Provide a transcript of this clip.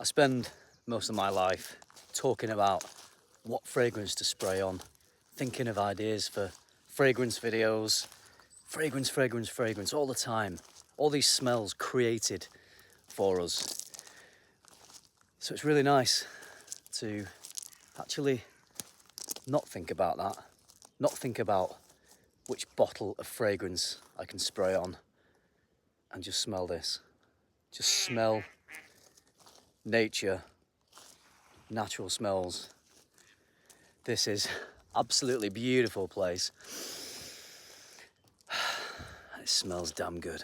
spend most of my life talking about what fragrance to spray on, thinking of ideas for fragrance videos, fragrance all the time. All these smells created for us. So it's really nice to actually not think about that, not think about which bottle of fragrance I can spray on, and just smell this. Just smell nature, natural smells. This is absolutely beautiful place. It smells damn good.